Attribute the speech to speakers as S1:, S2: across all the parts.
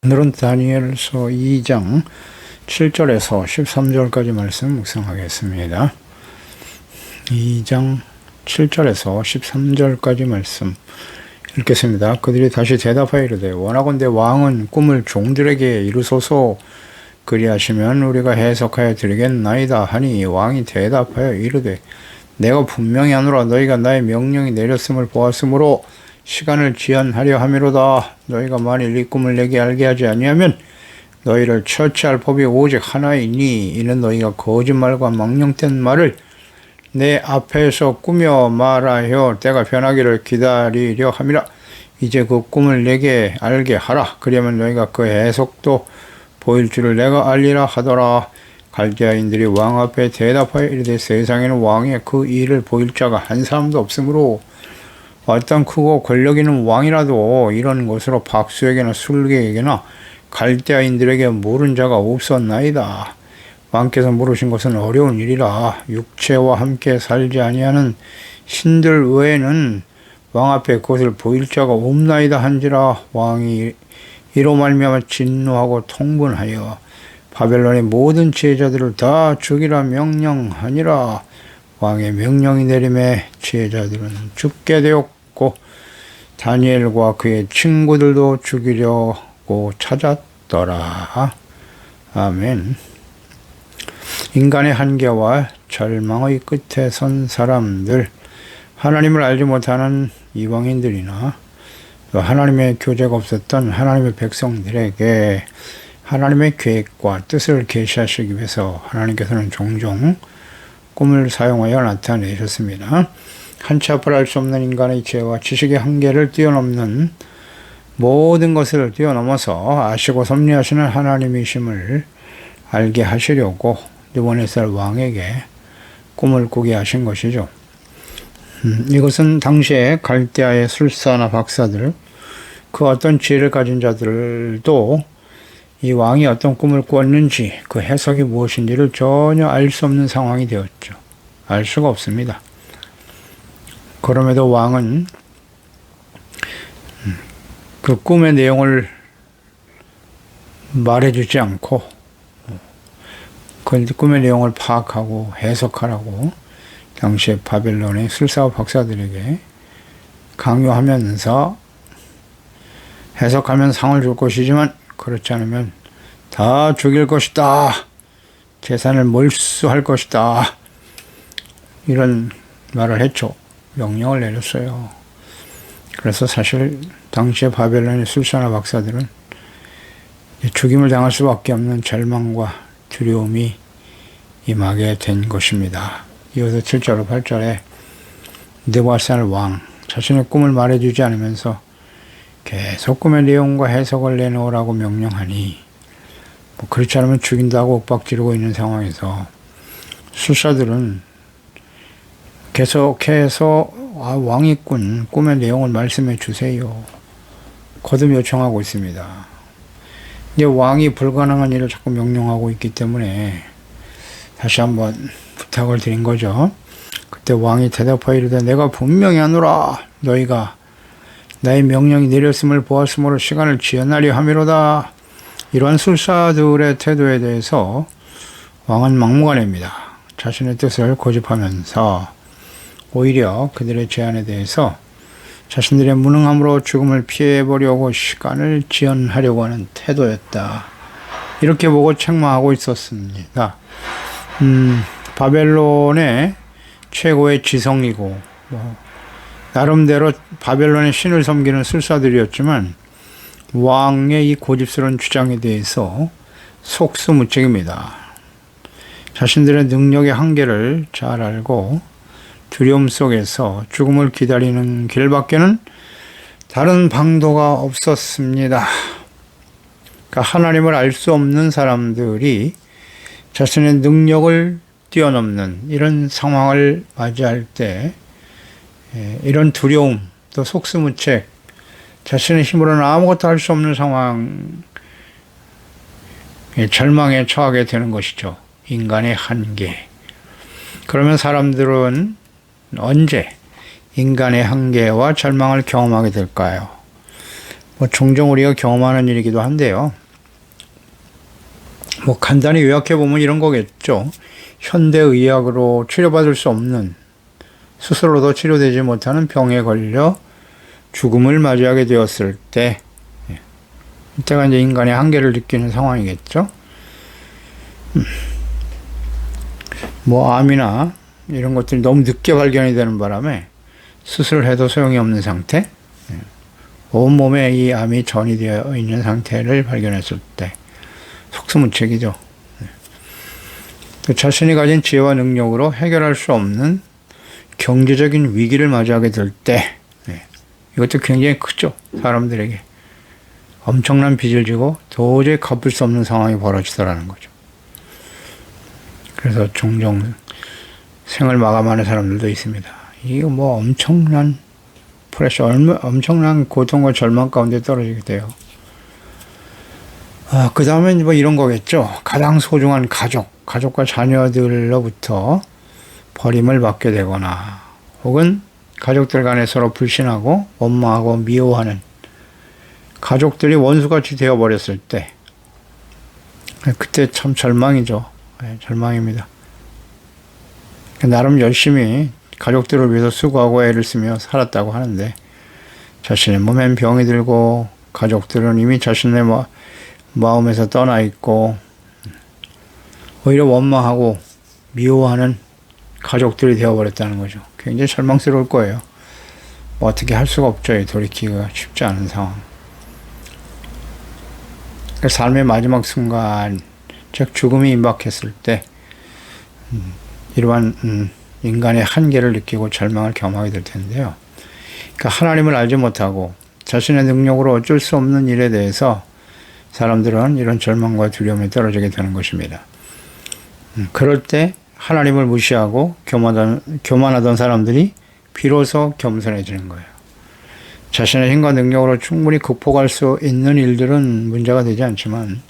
S1: 오늘은 다니엘서 2장 7절에서 13절까지 말씀 묵상하겠습니다. 2장 7절에서 13절까지 말씀 읽겠습니다. 그들이 다시 대답하여 이르되 원하건대 왕은 꿈을 종들에게 이루소서. 그리하시면 우리가 해석하여 드리겠나이다 하니 왕이 대답하여 이르되 내가 분명히 하노라. 너희가 나의 명령이 내렸음을 보았으므로 시간을 지연하려 함이로다. 너희가 만일 이 꿈을 내게 알게 하지 아니하면 너희를 처치할 법이 오직 하나이니 이는 너희가 거짓말과 망령된 말을 내 앞에서 꾸며 말하여 때가 변하기를 기다리려 함이라. 이제 그 꿈을 내게 알게 하라. 그러면 너희가 그 해석도 보일 줄을 내가 알리라 하더라. 갈대아인들이 왕 앞에 대답하여 이르되 세상에는 왕의 그 일을 보일 자가 한 사람도 없으므로 어떤 크고 권력 있는 왕이라도 이런 것으로 박수에게나 술객에게나 갈대아인들에게 물은 자가 없었나이다. 왕께서 물으신 것은 어려운 일이라. 육체와 함께 살지 아니하는 신들 외에는 왕 앞에 그것을 보일 자가 없나이다 한지라. 왕이 이로 말미암아 진노하고 통분하여 바벨론의 모든 지혜자들을 다 죽이라 명령하니라. 왕의 명령이 내림에 지혜자들은 죽게 되었고 다니엘과 그의 친구들도 죽이려고 찾았더라. 아멘. 인간의 한계와 절망의 끝에 선 사람들, 하나님을 알지 못하는 이방인들이나 또 하나님의 교제가 없었던 하나님의 백성들에게 하나님의 계획과 뜻을 계시하시기 위해서 하나님께서는 종종 꿈을 사용하여 나타내셨습니다. 한치 앞을 알 수 없는 인간의 지혜와 지식의 한계를 뛰어넘는 모든 것을 뛰어넘어서 아시고 섭리하시는 하나님이심을 알게 하시려고 느부갓네살 왕에게 꿈을 꾸게 하신 것이죠. 이것은 당시에 갈대아의 술사나 박사들, 그 어떤 지혜를 가진 자들도 이 왕이 어떤 꿈을 꾸었는지 그 해석이 무엇인지를 전혀 알 수 없는 상황이 되었죠. 알 수가 없습니다. 그럼에도 왕은 그 꿈의 내용을 말해주지 않고 그 꿈의 내용을 파악하고 해석하라고 당시에 바벨론의 술사와 박사들에게 강요하면서 해석하면 상을 줄 것이지만 그렇지 않으면 다 죽일 것이다. 재산을 몰수할 것이다. 이런 말을 했죠. 명령을 내렸어요. 그래서 사실 당시에 바벨론의 술사나 박사들은 죽임을 당할 수밖에 없는 절망과 두려움이 임하게 된 것입니다. 이어서 7절 8절에 느부갓네살 왕 자신의 꿈을 말해주지 않으면서 계속 꿈의 내용과 해석을 내놓으라고 명령하니 그렇지 않으면 죽인다고 윽박지르고 있는 상황에서 술사들은 계속해서 왕이 꾼 꿈의 내용을 말씀해 주세요. 거듭 요청하고 있습니다. 이제 왕이 불가능한 일을 자꾸 명령하고 있기 때문에 다시 한번 부탁을 드린 거죠. 그때 왕이 대답하여 이르되 내가 분명히 하노라. 너희가 나의 명령이 내렸음을 보았으므로 시간을 지연하려 함이로다. 이러한 술사들의 태도에 대해서 왕은 막무가내입니다. 자신의 뜻을 고집하면서 오히려 그들의 제안에 대해서 자신들의 무능함으로 죽음을 피해보려고 시간을 지연하려고 하는 태도였다. 이렇게 보고 책망하고 있었습니다. 바벨론의 최고의 지성이고 나름대로 바벨론의 신을 섬기는 술사들이었지만 왕의 이 고집스러운 주장에 대해서 속수무책입니다. 자신들의 능력의 한계를 잘 알고 두려움 속에서 죽음을 기다리는 길밖에는 다른 방도가 없었습니다. 그러니까 하나님을 알 수 없는 사람들이 자신의 능력을 뛰어넘는 이런 상황을 맞이할 때 이런 두려움, 또 속수무책, 자신의 힘으로는 아무것도 할 수 없는 상황, 절망에 처하게 되는 것이죠. 인간의 한계. 그러면 사람들은 언제 인간의 한계와 절망을 경험하게 될까요? 뭐 종종 우리가 경험하는 일이기도 한데요. 뭐 간단히 요약해 보면 이런 거겠죠. 현대의학으로 치료받을 수 없는, 스스로도 치료되지 못하는 병에 걸려 죽음을 맞이하게 되었을 때, 이때가 이제 인간의 한계를 느끼는 상황이겠죠. 뭐 암이나 이런 것들이 너무 늦게 발견이 되는 바람에 수술해도 소용이 없는 상태, 온몸에 이 암이 전이되어 있는 상태를 발견했을 때 속수무책이죠. 또 자신이 가진 지혜와 능력으로 해결할 수 없는 경제적인 위기를 맞이하게 될 때, 이것도 굉장히 크죠. 사람들에게 엄청난 빚을 지고 도저히 갚을 수 없는 상황이 벌어지더라는 거죠. 그래서 종종 생을 마감하는 사람들도 있습니다. 이거 뭐 엄청난 프레셔, 엄청난 고통과 절망 가운데 떨어지게 돼요. 그 다음에 뭐 이런 거겠죠. 가장 소중한 가족과 자녀들로부터 버림을 받게 되거나, 혹은 가족들 간에 서로 불신하고 원망하고 미워하는 가족들이 원수같이 되어버렸을 때, 그때 참 절망이죠. 절망입니다. 나름 열심히 가족들을 위해서 수고하고 애를 쓰며 살았다고 하는데, 자신의 몸엔 병이 들고 가족들은 이미 자신의 마음에서 떠나 있고 오히려 원망하고 미워하는 가족들이 되어버렸다는 거죠. 굉장히 절망스러울 거예요. 뭐 어떻게 할 수가 없죠. 돌이키기가 쉽지 않은 상황. 삶의 마지막 순간, 즉 죽음이 임박했을 때 이러한 인간의 한계를 느끼고 절망을 경험하게 될 텐데요. 그러니까 하나님을 알지 못하고 자신의 능력으로 어쩔 수 없는 일에 대해서 사람들은 이런 절망과 두려움에 떨어지게 되는 것입니다. 그럴 때 하나님을 무시하고 교만하던 사람들이 비로소 겸손해지는 거예요. 자신의 힘과 능력으로 충분히 극복할 수 있는 일들은 문제가 되지 않지만,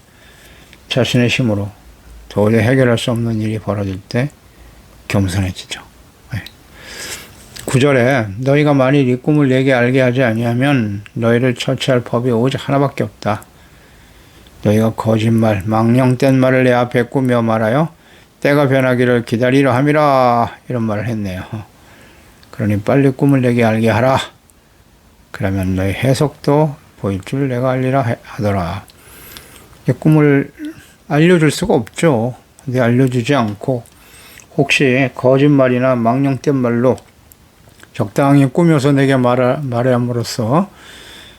S1: 자신의 힘으로 도저히 해결할 수 없는 일이 벌어질 때 겸손해지죠. 9절에 너희가 만일 이 꿈을 내게 알게 하지 아니하면 너희를 처치할 법이 오직 하나밖에 없다. 너희가 거짓말, 망령된 말을 내 앞에 꾸며 말하여 때가 변하기를 기다리려 함이라, 이런 말을 했네요. 그러니 빨리 꿈을 내게 알게 하라. 그러면 너희 해석도 보일 줄 내가 알리라 하더라. 꿈을 알려줄 수가 없죠. 근데 알려주지 않고 혹시 거짓말이나 망령된 말로 적당히 꾸며서 내게 말함으로써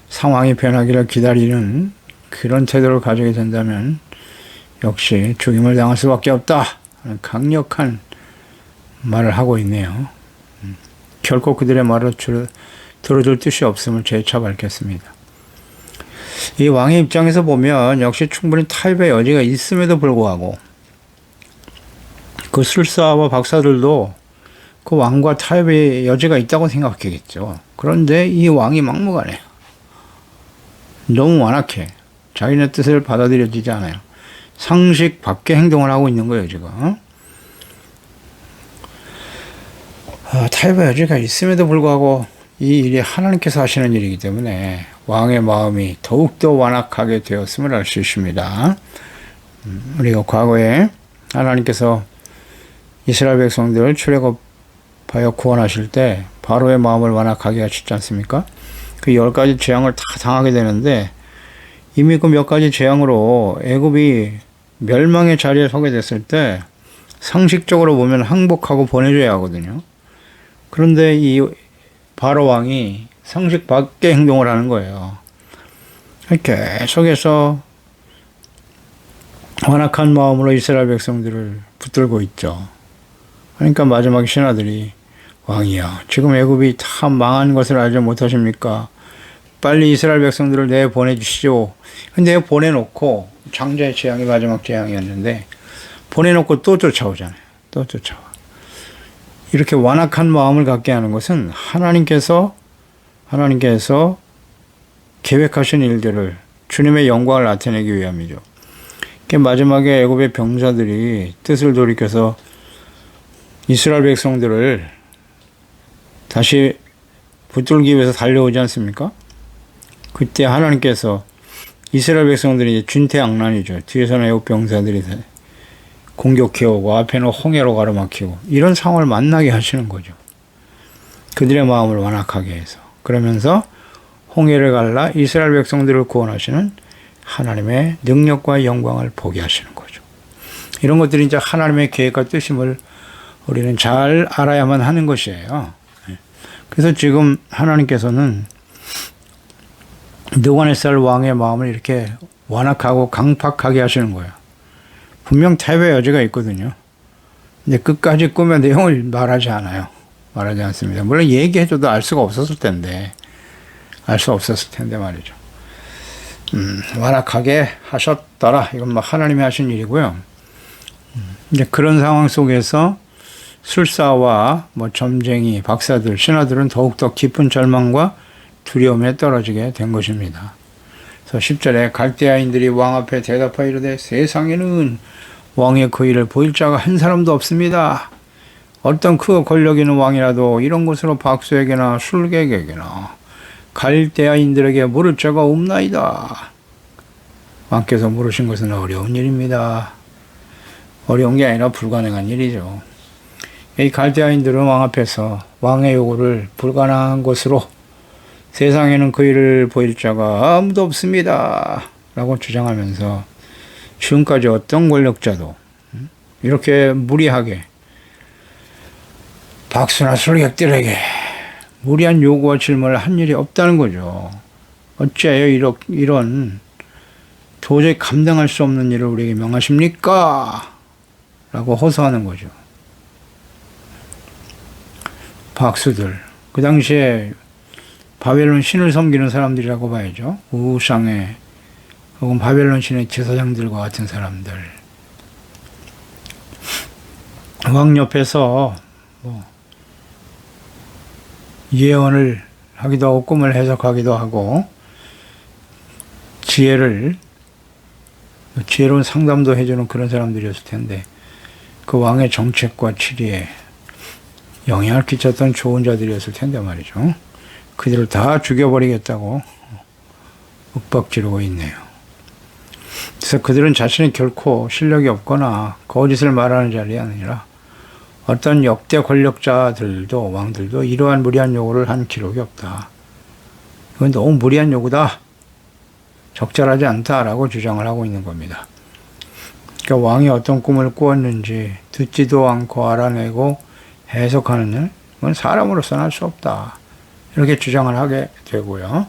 S1: 상황이 변하기를 기다리는 그런 태도를 가지게 된다면 역시 죽임을 당할 수밖에 없다. 강력한 말을 하고 있네요. 결코 그들의 말을 들어줄 뜻이 없음을 재차 밝혔습니다. 이 왕의 입장에서 보면 역시 충분히 타협의 여지가 있음에도 불구하고 그 술사와 박사들도 그 왕과 타협의 여지가 있다고 생각했겠죠. 그런데 이 왕이 막무가내, 너무 완악해. 자기네 뜻을 받아들여지지 않아요. 상식 밖의 행동을 하고 있는 거예요, 지금. 타협의 여지가 있음에도 불구하고 이 일이 하나님께서 하시는 일이기 때문에 왕의 마음이 더욱더 완악하게 되었음을 알 수 있습니다. 우리가 과거에 하나님께서 이스라엘 백성들을 출애굽하여 구원하실 때 바로의 마음을 완악하게 하셨지 않습니까? 그 10가지 재앙을 다 당하게 되는데, 이미 그 몇 가지 재앙으로 애굽이 멸망의 자리에 서게 됐을 때 상식적으로 보면 항복하고 보내줘야 하거든요. 그런데 이 바로 왕이 상식 밖의 행동을 하는 거예요. 계속해서 완악한 마음으로 이스라엘 백성들을 붙들고 있죠. 그러니까 마지막 신하들이 왕이여, 지금 애굽이 다 망한 것을 알지 못하십니까? 빨리 이스라엘 백성들을 내보내주시오. 근데 보내놓고, 장자의 재앙이 마지막 재앙이었는데 보내놓고 또 쫓아오잖아요. 또 쫓아와. 이렇게 완악한 마음을 갖게 하는 것은 하나님께서 계획하신 일들을, 주님의 영광을 나타내기 위함이죠. 마지막에 애굽의 병사들이 뜻을 돌이켜서 이스라엘 백성들을 다시 붙들기 위해서 달려오지 않습니까? 그때 하나님께서 이스라엘 백성들이 준태양난이죠. 뒤에서는 애국 병사들이 공격해오고 앞에는 홍해로 가로막히고 이런 상황을 만나게 하시는 거죠. 그들의 마음을 완악하게 해서. 그러면서 홍해를 갈라 이스라엘 백성들을 구원하시는 하나님의 능력과 영광을 보게 하시는 거죠. 이런 것들이 이제 하나님의 계획과 뜻임을 우리는 잘 알아야만 하는 것이에요. 그래서 지금 하나님께서는 느부갓네살 왕의 마음을 이렇게 완악하고 강팍하게 하시는 거예요. 분명 태배 여지가 있거든요. 근데 끝까지 꿈의 내용을 말하지 않아요. 말하지 않습니다. 물론 얘기해줘도 알 수가 없었을 텐데, 알 수 없었을 텐데 말이죠. 완악하게 하셨더라. 이건 뭐 하나님이 하신 일이고요. 이제 그런 상황 속에서 술사와 뭐 점쟁이, 박사들, 신하들은 더욱더 깊은 절망과 두려움에 떨어지게 된 것입니다. 그래서 10절에 갈대아인들이 왕 앞에 대답하여 이르되 세상에는 왕의 그 일을 보일 자가 한 사람도 없습니다. 어떤 그 권력 있는 왕이라도 이런 것으로 박수에게나 술객에게나 갈대아인들에게 물을 자가 없나이다. 왕께서 물으신 것은 어려운 일입니다. 어려운 게 아니라 불가능한 일이죠. 이 갈대아인들은 왕 앞에서 왕의 요구를 불가능한 것으로 세상에는 그 일을 보일 자가 아무도 없습니다. 라고 주장하면서 지금까지 어떤 권력자도 이렇게 무리하게 박수나 술객들에게 무리한 요구와 질문을 한 일이 없다는 거죠. 어찌하여 이런 도저히 감당할 수 없는 일을 우리에게 명하십니까? 라고 호소하는 거죠. 박수들. 그 당시에 바벨론 신을 섬기는 사람들이라고 봐야죠. 우상의 혹은 바벨론 신의 제사장들과 같은 사람들. 왕 옆에서 예언을 하기도 하고 꿈을 해석하기도 하고 지혜로운 상담도 해주는 그런 사람들이었을 텐데 그 왕의 정책과 치리에 영향을 끼쳤던 좋은 자들이었을 텐데 말이죠. 그들을 다 죽여버리겠다고 윽박지르고 있네요. 그래서 그들은 자신이 결코 실력이 없거나 거짓을 말하는 자리가 아니라 어떤 역대 권력자들도 왕들도 이러한 무리한 요구를 한 기록이 없다. 이건 너무 무리한 요구다. 적절하지 않다라고 주장을 하고 있는 겁니다. 그러니까 왕이 어떤 꿈을 꾸었는지 듣지도 않고 알아내고 해석하는 일, 그건 사람으로서는 할 수 없다. 이렇게 주장을 하게 되고요.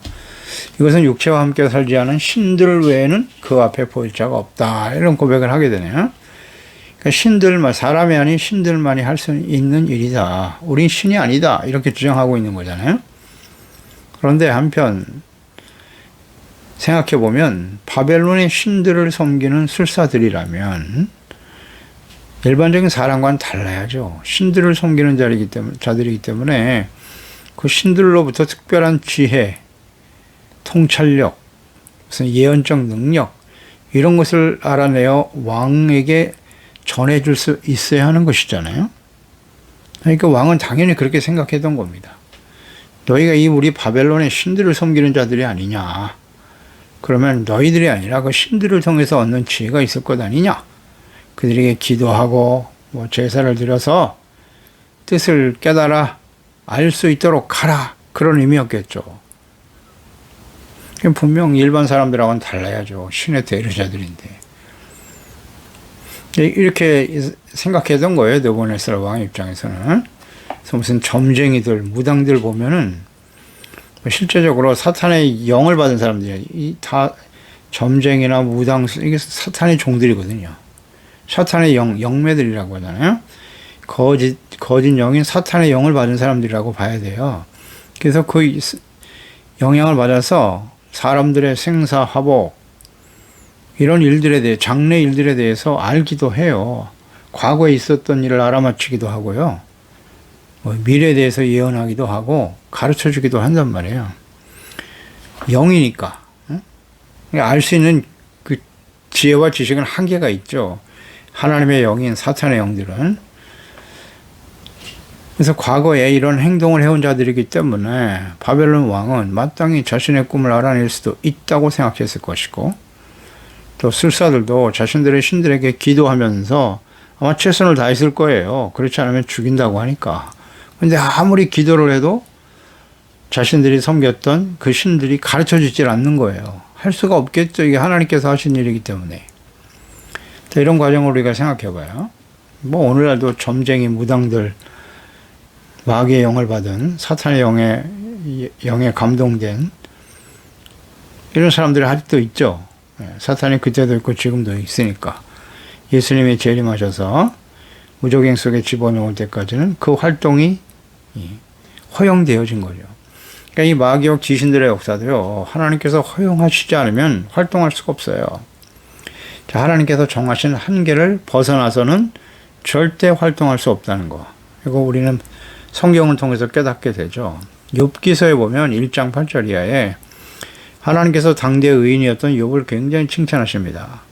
S1: 이것은 육체와 함께 살지 않은 신들 외에는 그 앞에 보일 자가 없다. 이런 고백을 하게 되네요. 그러니까 신들만, 사람이 아닌 신들만이 할 수 있는 일이다. 우린 신이 아니다. 이렇게 주장하고 있는 거잖아요. 그런데 한편 생각해보면 바벨론의 신들을 섬기는 술사들이라면 일반적인 사람과는 달라야죠. 신들을 섬기는 자들이기 때문에 그 신들로부터 특별한 지혜, 통찰력, 무슨 예언적 능력 이런 것을 알아내어 왕에게 전해줄 수 있어야 하는 것이잖아요. 그러니까 왕은 당연히 그렇게 생각했던 겁니다. 너희가 우리 바벨론의 신들을 섬기는 자들이 아니냐. 그러면 너희들이 아니라 그 신들을 통해서 얻는 지혜가 있을 것 아니냐. 그들에게 기도하고 제사를 드려서 뜻을 깨달아 알 수 있도록 가라. 그런 의미였겠죠. 분명 일반 사람들하고는 달라야죠. 신의 대리자들인데. 이렇게 생각했던 거예요. 느부갓네살 왕의 입장에서는. 그래서 무슨 점쟁이들, 무당들 보면은 실제적으로 사탄의 영을 받은 사람들이 다 점쟁이나 무당, 이게 사탄의 종들이거든요. 사탄의 영매들이라고 하잖아요. 거짓 영인 사탄의 영을 받은 사람들이라고 봐야 돼요. 그래서 그 영향을 받아서 사람들의 생사화복, 이런 일들에 대해, 장래 일들에 대해서 알기도 해요. 과거에 있었던 일을 알아맞히기도 하고요. 미래에 대해서 예언하기도 하고 가르쳐 주기도 한단 말이에요. 영이니까. 알 수 있는 그 지혜와 지식은 한계가 있죠. 하나님의 영인 사탄의 영들은. 그래서 과거에 이런 행동을 해온 자들이기 때문에 바벨론 왕은 마땅히 자신의 꿈을 알아낼 수도 있다고 생각했을 것이고, 또 술사들도 자신들의 신들에게 기도하면서 아마 최선을 다했을 거예요. 그렇지 않으면 죽인다고 하니까. 근데 아무리 기도를 해도 자신들이 섬겼던 그 신들이 가르쳐 주질 않는 거예요. 할 수가 없겠죠. 이게 하나님께서 하신 일이기 때문에. 이런 과정을 우리가 생각해 봐요. 뭐 오늘날도 점쟁이 무당들, 마귀의 영을 받은 사탄의 영에 감동된 이런 사람들이 아직도 있죠. 사탄이 그때도 있고 지금도 있으니까. 예수님이 재림하셔서 무적행 속에 집어넣을 때까지는 그 활동이 허용되어진 거죠. 그러니까 이 마귀역 귀신들의 역사도요, 하나님께서 허용하시지 않으면 활동할 수가 없어요. 자, 하나님께서 정하신 한계를 벗어나서는 절대 활동할 수 없다는 거. 이거 우리는 성경을 통해서 깨닫게 되죠. 욥기서에 보면 1장 8절 이하에 하나님께서 당대 의인이었던 욥을 굉장히 칭찬하십니다.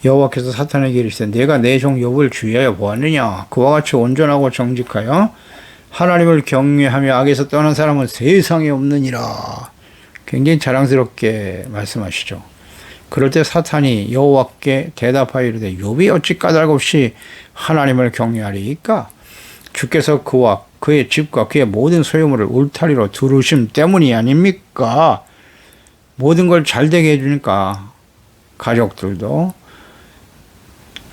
S1: 여호와께서 사탄에게 이르시되 내가 내 종 욥을 주의하여 보았느냐. 그와 같이 온전하고 정직하여 하나님을 경외하며 악에서 떠난 사람은 세상에 없느니라. 굉장히 자랑스럽게 말씀하시죠. 그럴 때 사탄이 여호와께 대답하여 이르되 욥이 어찌 까닭없이 하나님을 경외하리이까. 주께서 그와 그의 집과 그의 모든 소유물을 울타리로 두르심 때문이 아닙니까? 모든 걸 잘되게 해주니까 가족들도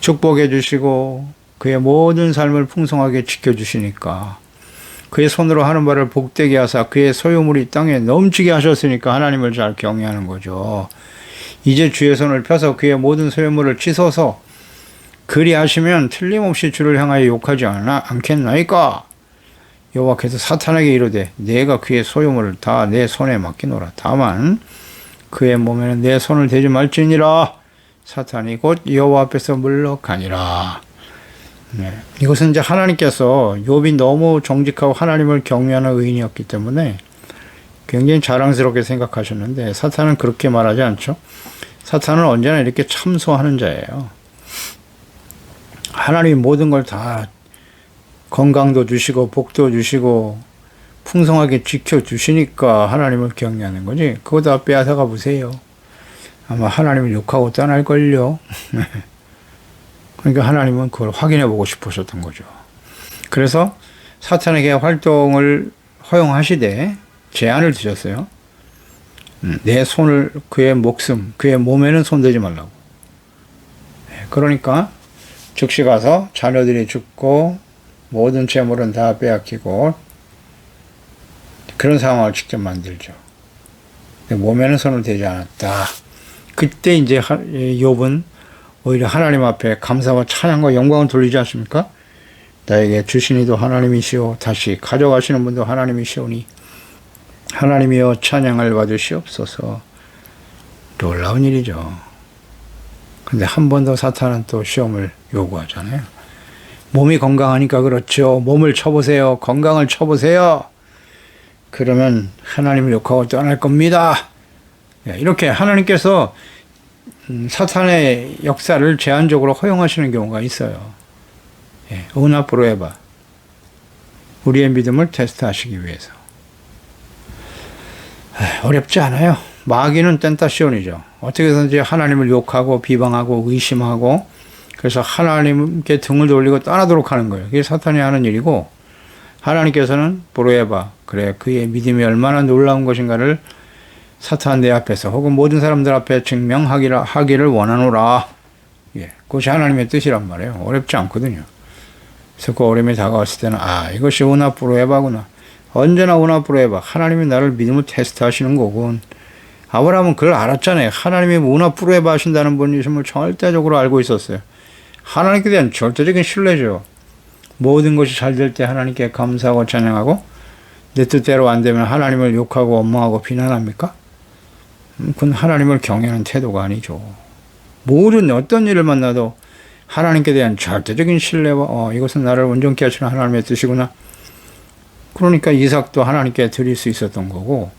S1: 축복해 주시고 그의 모든 삶을 풍성하게 지켜주시니까, 그의 손으로 하는 바를 복되게 하사 그의 소유물이 땅에 넘치게 하셨으니까 하나님을 잘 경외하는 거죠. 이제 주의 손을 펴서 그의 모든 소유물을 치소서. 그리하시면 틀림없이 주를 향하여 욕하지 않겠나이까. 여호와께서 사탄에게 이르되 내가 그의 소유물을 다 내 손에 맡기노라. 다만 그의 몸에는 내 손을 대지 말지니라. 사탄이 곧 여호와 앞에서 물러가니라. 네. 이것은 이제 하나님께서 욥이 너무 정직하고 하나님을 경외하는 의인이었기 때문에 굉장히 자랑스럽게 생각하셨는데, 사탄은 그렇게 말하지 않죠. 사탄은 언제나 이렇게 참소하는 자예요. 하나님이 모든 걸 다 건강도 주시고 복도 주시고 풍성하게 지켜주시니까 하나님을 경외하는 거지, 그거 다 빼앗아가 보세요. 아마 하나님을 욕하고 떠날걸요. 그러니까 하나님은 그걸 확인해 보고 싶으셨던 거죠. 그래서 사탄에게 활동을 허용하시되 제한을 두셨어요. 내 손을, 그의 목숨, 그의 몸에는 손대지 말라고. 그러니까 즉시 가서 자녀들이 죽고 모든 재물은 다 빼앗기고 그런 상황을 직접 만들죠. 몸에는 손을 대지 않았다. 그때 이제 욥은 오히려 하나님 앞에 감사와 찬양과 영광을 돌리지 않습니까? 나에게 주신 이도 하나님이시오, 다시 가져가시는 분도 하나님이시오니 하나님이여 찬양을 받으시옵소서. 놀라운 일이죠. 근데 한 번 더 사탄은 또 시험을 요구하잖아요. 몸이 건강하니까 그렇죠. 몸을 쳐보세요. 건강을 쳐보세요. 그러면 하나님을 욕하고 떠날 겁니다. 이렇게 하나님께서 사탄의 역사를 제한적으로 허용하시는 경우가 있어요. 은하프로 해봐. 우리의 믿음을 테스트하시기 위해서. 어렵지 않아요. 마귀는 땐따시온이죠. 어떻게든지 하나님을 욕하고 비방하고 의심하고 그래서 하나님께 등을 돌리고 떠나도록 하는 거예요. 그게 사탄이 하는 일이고, 하나님께서는 보로해봐. 그래, 그의 믿음이 얼마나 놀라운 것인가를 사탄 내 앞에서 혹은 모든 사람들 앞에 증명하기를 원하노라. 그것이 하나님의 뜻이란 말이에요. 어렵지 않거든요. 그래서 그 어려움이 다가왔을 때는 이것이 은하프로에바구나. 언제나 은하프로에바. 하나님이 나를 믿음을 테스트하시는 거군. 아브라함은 그걸 알았잖아요. 하나님이 은하프로에바 하신다는 분이심을 절대적으로 알고 있었어요. 하나님께 대한 절대적인 신뢰죠. 모든 것이 잘 될 때 하나님께 감사하고 찬양하고, 내 뜻대로 안 되면 하나님을 욕하고 원망하고 비난합니까? 그건 하나님을 경외하는 태도가 아니죠. 모든 어떤 일을 만나도 하나님께 대한 절대적인 신뢰와 이것은 나를 온전케 하시는 하나님의 뜻이구나. 그러니까 이삭도 하나님께 드릴 수 있었던 거고,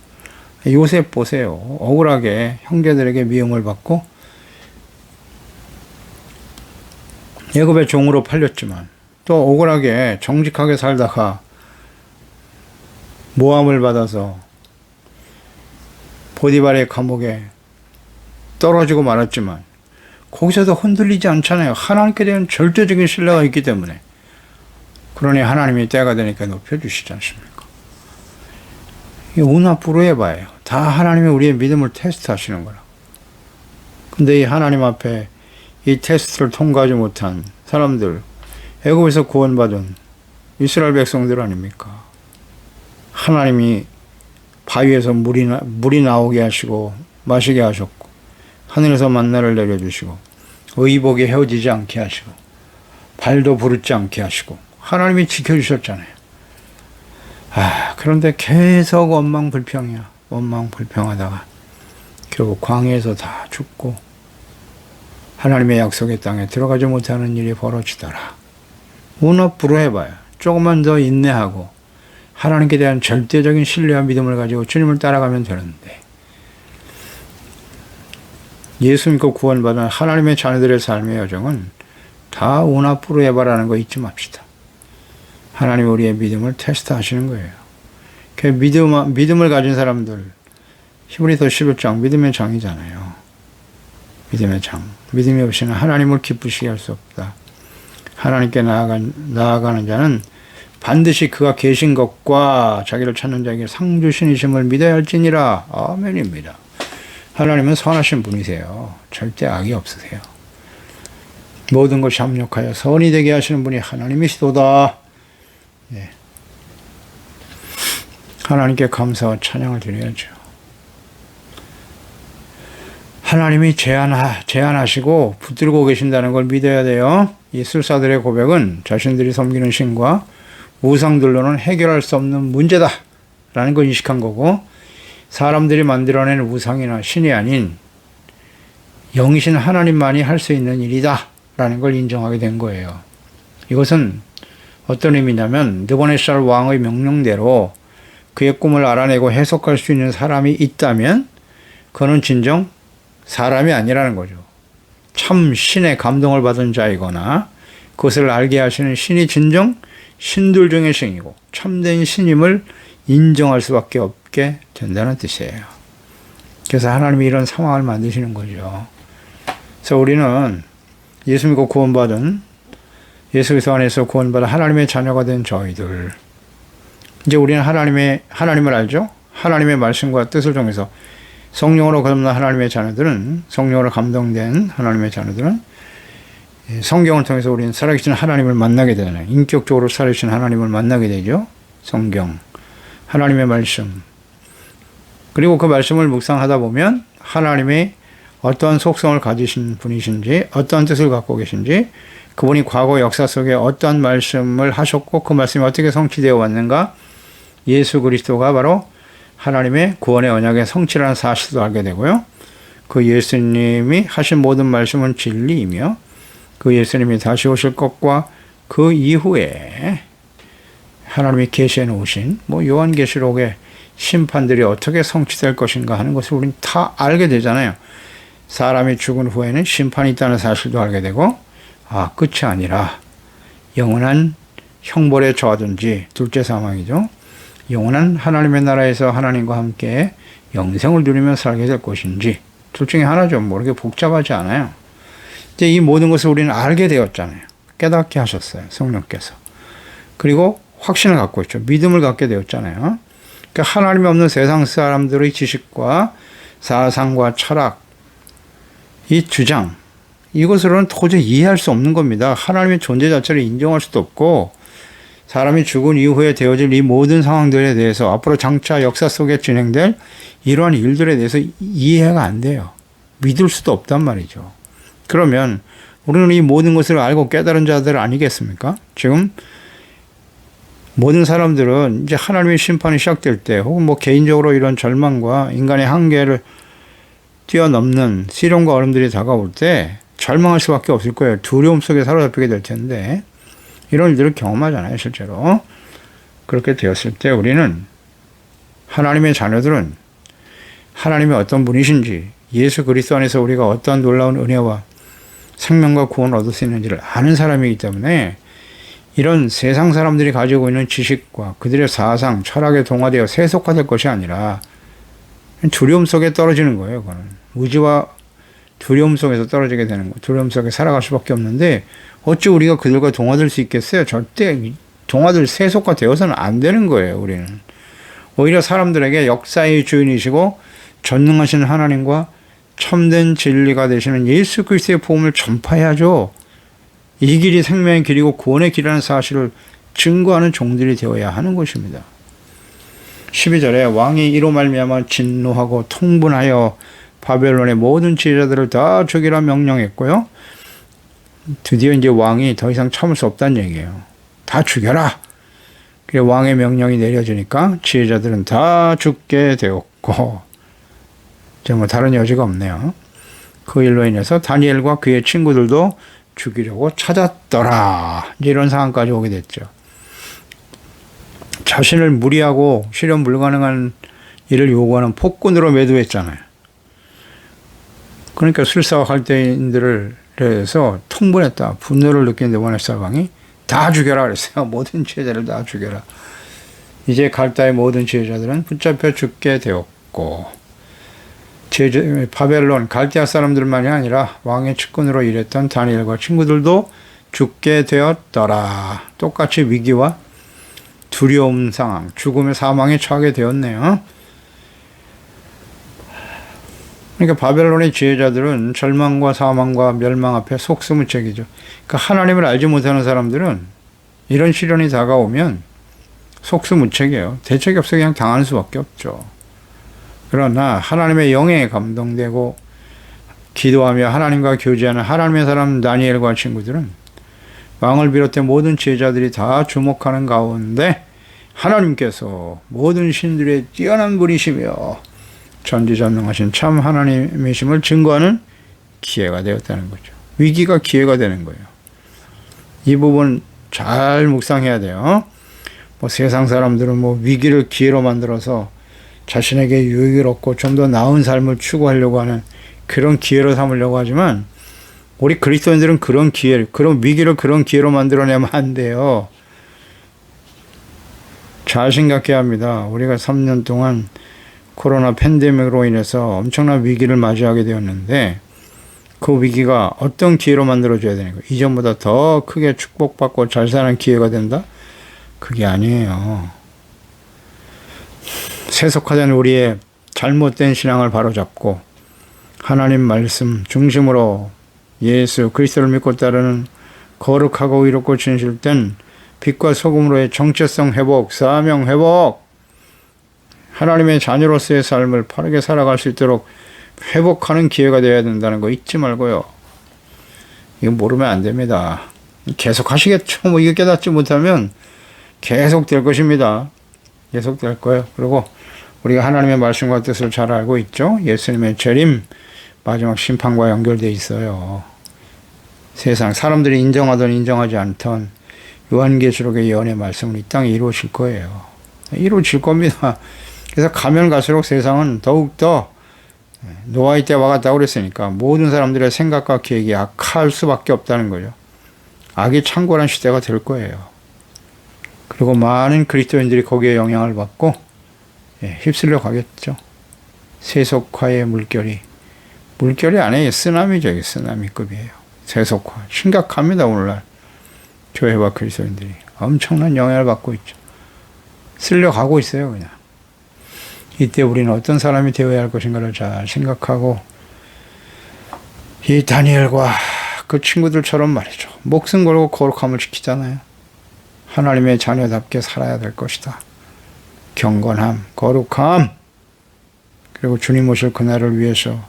S1: 요셉 보세요. 억울하게 형제들에게 미움을 받고 애굽의 종으로 팔렸지만 또 억울하게 정직하게 살다가 모함을 받아서 보디발의 감옥에 떨어지고 말았지만 거기서도 흔들리지 않잖아요. 하나님께 대한 절대적인 신뢰가 있기 때문에. 그러니 하나님이 때가 되니까 높여주시지 않습니까? 이 운하부르에바예요. 다 하나님이 우리의 믿음을 테스트하시는 거라. 근데 이 하나님 앞에 이 테스트를 통과하지 못한 사람들, 애굽에서 구원받은 이스라엘 백성들 아닙니까? 하나님이 바위에서 물이 나오게 하시고 마시게 하셨고, 하늘에서 만나를 내려주시고, 의복이 헤어지지 않게 하시고, 발도 부르지 않게 하시고, 하나님이 지켜주셨잖아요. 그런데 계속 원망불평이야. 원망불평하다가 결국 광야에서 다 죽고 하나님의 약속의 땅에 들어가지 못하는 일이 벌어지더라. 운하부르에바야. 조금만 더 인내하고 하나님께 대한 절대적인 신뢰와 믿음을 가지고 주님을 따라가면 되는데, 예수 믿고 구원받은 하나님의 자녀들의 삶의 여정은 다 운하부르에바라는 거 잊지 맙시다. 하나님이 우리의 믿음을 테스트하시는 거예요. 그 믿음을 가진 사람들, 히브리서 11장 믿음의 장이잖아요. 믿음의 장. 믿음이 없이는 하나님을 기쁘시게 할 수 없다. 하나님께 나아가는 자는 반드시 그가 계신 것과 자기를 찾는 자에게 상 주시니심을 믿어야 할지니라. 아멘입니다. 하나님은 선하신 분이세요. 절대 악이 없으세요. 모든 것이 합력하여 선이 되게 하시는 분이 하나님이시도다. 예. 하나님께 감사와 찬양을 드려야죠. 하나님이 제안하시고 붙들고 계신다는 걸 믿어야 돼요. 이 술사들의 고백은 자신들이 섬기는 신과 우상들로는 해결할 수 없는 문제다 라는 걸 인식한 거고, 사람들이 만들어낸 우상이나 신이 아닌 영이신 하나님만이 할 수 있는 일이다 라는 걸 인정하게 된 거예요. 이것은 어떤 의미냐면 느부갓네살 왕의 명령대로 그의 꿈을 알아내고 해석할 수 있는 사람이 있다면 그는 진정 사람이 아니라는 거죠. 참 신의 감동을 받은 자이거나 그것을 알게 하시는 신이 진정 신들 중의 신이고 참된 신임을 인정할 수밖에 없게 된다는 뜻이에요. 그래서 하나님이 이런 상황을 만드시는 거죠. 그래서 우리는 예수 믿고 구원받은, 예수 그리스도 안에서 구원받은 하나님의 자녀가 된 저희들, 이제 우리는 하나님을 알죠? 하나님의 말씀과 뜻을 통해서 성령으로 거듭난 하나님의 자녀들은, 성령으로 감동된 하나님의 자녀들은 성경을 통해서 우리는 살아계신 하나님을 만나게 되잖아요. 인격적으로 살아계신 하나님을 만나게 되죠. 성경, 하나님의 말씀. 그리고 그 말씀을 묵상하다 보면 하나님의 어떠한 속성을 가지신 분이신지, 어떠한 뜻을 갖고 계신지, 그분이 과거 역사 속에 어떠한 말씀을 하셨고 그 말씀이 어떻게 성취되어 왔는가, 예수 그리스도가 바로 하나님의 구원의 언약의 성취라는 사실도 알게 되고요. 그 예수님이 하신 모든 말씀은 진리이며 그 예수님이 다시 오실 것과 그 이후에 하나님이 계시해 놓으신 요한계시록의 심판들이 어떻게 성취될 것인가 하는 것을 우리는 다 알게 되잖아요. 사람이 죽은 후에는 심판이 있다는 사실도 알게 되고, 끝이 아니라 영원한 형벌에 처하든지, 둘째 사망이죠. 영원한 하나님의 나라에서 하나님과 함께 영생을 누리며 살게 될 것인지, 둘 중에 하나죠. 이렇게 복잡하지 않아요. 이제 이 모든 것을 우리는 알게 되었잖아요. 깨닫게 하셨어요. 성령께서. 그리고 확신을 갖고 있죠. 믿음을 갖게 되었잖아요. 그러니까 하나님이 없는 세상 사람들의 지식과 사상과 철학, 이 주장, 이것으로는 도저히 이해할 수 없는 겁니다. 하나님의 존재 자체를 인정할 수도 없고, 사람이 죽은 이후에 되어질 이 모든 상황들에 대해서 앞으로 장차 역사 속에 진행될 이러한 일들에 대해서 이해가 안 돼요. 믿을 수도 없단 말이죠. 그러면 우리는 이 모든 것을 알고 깨달은 자들 아니겠습니까? 지금 모든 사람들은 이제 하나님의 심판이 시작될 때, 혹은 개인적으로 이런 절망과 인간의 한계를 뛰어넘는 시련과 어려움들이 다가올 때 절망할 수밖에 없을 거예요. 두려움 속에 사로잡히게 될 텐데, 이런 일들을 경험하잖아요, 실제로. 그렇게 되었을 때 우리는, 하나님의 자녀들은 하나님이 어떤 분이신지, 예수 그리스도 안에서 우리가 어떠한 놀라운 은혜와 생명과 구원을 얻을 수 있는지를 아는 사람이기 때문에 이런 세상 사람들이 가지고 있는 지식과 그들의 사상, 철학에 동화되어 세속화될 것이 아니라 두려움 속에 떨어지는 거예요. 그거는 의지와 두려움 속에서 떨어지게 되는 거예요. 두려움 속에 살아갈 수밖에 없는데 어찌 우리가 그들과 동화될 수 있겠어요? 절대 동화될 세속화 되어서는 안 되는 거예요. 우리는 오히려 사람들에게 역사의 주인이시고 전능하신 하나님과 참된 진리가 되시는 예수 그리스도의 복음을 전파해야죠. 이 길이 생명의 길이고 구원의 길이라는 사실을 증거하는 종들이 되어야 하는 것입니다. 12절에 왕이 이로 말미암아 진노하고 통분하여 바벨론의 모든 지혜자들을 다 죽이라 명령했고요. 드디어 이제 왕이 더 이상 참을 수 없다는 얘기예요. 다 죽여라. 그래 왕의 명령이 내려지니까 지혜자들은 다 죽게 되었고 정말 다른 여지가 없네요. 그 일로 인해서 다니엘과 그의 친구들도 죽이려고 찾았더라. 이런 상황까지 오게 됐죠. 자신을 무리하고 실현 불가능한 일을 요구하는 폭군으로 매도했잖아요. 그러니까 술사와 갈대인들을 해서 통분했다. 분노를 느낀 느부갓네살 왕이 다 죽여라 그랬어요. 모든 지혜자를 다 죽여라. 이제 갈대의 모든 지혜자들은 붙잡혀 죽게 되었고 바벨론 갈대아 사람들만이 아니라 왕의 측근으로 일했던 다니엘과 친구들도 죽게 되었더라. 똑같이 위기와 두려움 상황, 죽음의 사망에 처하게 되었네요. 그러니까 바벨론의 지혜자들은 절망과 사망과 멸망 앞에 속수무책이죠. 그러니까 하나님을 알지 못하는 사람들은 이런 시련이 다가오면 속수무책이에요. 대책이 없어 그냥 당할 수밖에 없죠. 그러나 하나님의 영에 감동되고 기도하며 하나님과 교제하는 하나님의 사람 다니엘과 친구들은 왕을 비롯해 모든 지혜자들이 다 주목하는 가운데 하나님께서 모든 신들의 뛰어난 분이시며 전지전능하신 참 하나님이심을 증거하는 기회가 되었다는 거죠. 위기가 기회가 되는 거예요. 이 부분 잘 묵상해야 돼요. 세상 사람들은 위기를 기회로 만들어서 자신에게 유익을 얻고 좀 더 나은 삶을 추구하려고 하는 그런 기회로 삼으려고 하지만 우리 그리스도인들은 그런 위기를 그런 기회로 만들어내면 안 돼요. 잘 생각해야 합니다. 우리가 3년 동안 코로나 팬데믹으로 인해서 엄청난 위기를 맞이하게 되었는데 그 위기가 어떤 기회로 만들어줘야 되는 거예요. 이전보다 더 크게 축복받고 잘 사는 기회가 된다? 그게 아니에요. 세속화된 우리의 잘못된 신앙을 바로잡고 하나님 말씀 중심으로 예수 그리스도를 믿고 따르는 거룩하고 의롭고 진실된 빛과 소금으로의 정체성 회복, 사명 회복, 하나님의 자녀로서의 삶을 바르게 살아갈 수 있도록 회복하는 기회가 되어야 된다는 거 잊지 말고요. 이거 모르면 안 됩니다. 계속 하시겠죠. 이거 깨닫지 못하면 계속 될 것입니다. 계속 될 거예요. 그리고 우리가 하나님의 말씀과 뜻을 잘 알고 있죠. 예수님의 재림, 마지막 심판과 연결되어 있어요. 세상 사람들이 인정하든 인정하지 않던 요한계시록의 예언의 말씀은 이 땅에 이루어질 거예요. 이루어질 겁니다. 그래서 가면 갈수록 세상은 더욱더 노아의 때와 같다고 그랬으니까 모든 사람들의 생각과 계획이 악할 수밖에 없다는 거죠. 악이 창궐한 시대가 될 거예요. 그리고 많은 그리스도인들이 거기에 영향을 받고 휩쓸려 가겠죠. 세속화의 물결이 아니에요. 쓰나미죠. 이게 쓰나미급이에요. 세속화 심각합니다. 오늘날 교회와 그리스도인들이 엄청난 영향을 받고 있죠. 쓸려가고 있어요. 그냥 이때 우리는 어떤 사람이 되어야 할 것인가를 잘 생각하고 이 다니엘과 그 친구들처럼 말이죠. 목숨 걸고 거룩함을 지키잖아요. 하나님의 자녀답게 살아야 될 것이다. 경건함, 거룩함, 그리고 주님 오실 그날을 위해서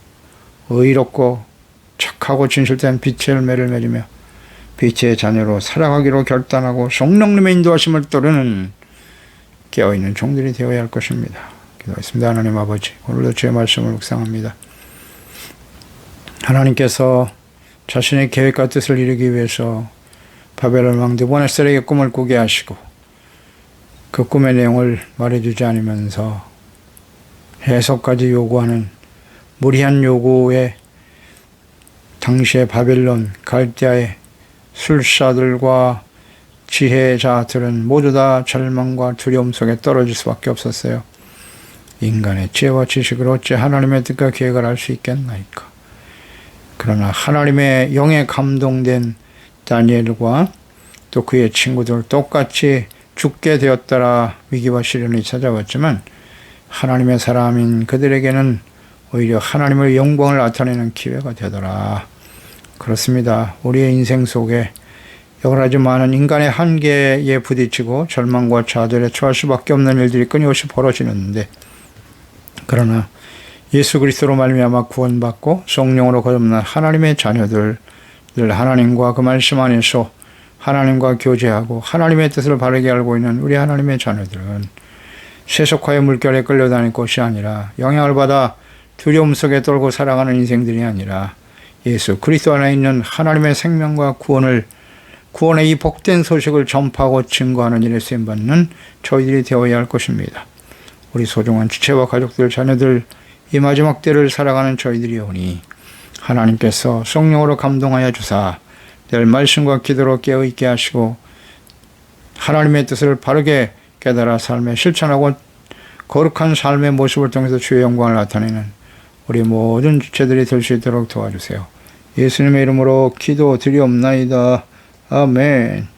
S1: 의롭고 착하고 진실된 빛의 열매를 맺으며 빛의 자녀로 살아가기로 결단하고 성령님의 인도하심을 따르는 깨어있는 종들이 되어야 할 것입니다. 기도하겠습니다. 하나님 아버지, 오늘도 주의 말씀을 묵상합니다. 하나님께서 자신의 계획과 뜻을 이루기 위해서 바벨론 왕 느부갓네살에게 꿈을 꾸게 하시고 그 꿈의 내용을 말해주지 않으면서 해석까지 요구하는 무리한 요구에 당시의 바벨론 갈대아의 술사들과 지혜자들은 모두 다 절망과 두려움 속에 떨어질 수밖에 없었어요. 인간의 지혜와 지식으로 어찌 하나님의 뜻과 계획을 알 수 있겠나이까. 그러나 하나님의 영에 감동된 다니엘과 또 그의 친구들 똑같이 죽게 되었더라 위기와 시련이 찾아왔지만 하나님의 사람인 그들에게는 오히려 하나님의 영광을 나타내는 기회가 되더라. 그렇습니다. 우리의 인생 속에 여러 가지 많은 인간의 한계에 부딪히고 절망과 좌절에 처할 수밖에 없는 일들이 끊임없이 벌어지는데, 그러나 예수 그리스도로 말미암아 구원받고 성령으로 거듭난 하나님의 자녀들, 늘 하나님과 그 말씀 안에서 하나님과 교제하고 하나님의 뜻을 바르게 알고 있는 우리 하나님의 자녀들은 세속화의 물결에 끌려다닐 것이 아니라, 영향을 받아 두려움 속에 떨고 살아가는 인생들이 아니라 예수 그리스도 안에 있는 하나님의 생명과 구원의 이 복된 소식을 전파하고 증거하는 일에 쓰임받는 저희들이 되어야 할 것입니다. 우리 소중한 지체와 가족들, 자녀들, 이 마지막 때를 살아가는 저희들이오니 하나님께서 성령으로 감동하여 주사 늘 말씀과 기도로 깨어있게 하시고 하나님의 뜻을 바르게 깨달아 삶에 실천하고 거룩한 삶의 모습을 통해서 주의 영광을 나타내는 우리 모든 지체들이 될 수 있도록 도와주세요. 예수님의 이름으로 기도드리옵나이다. 아멘.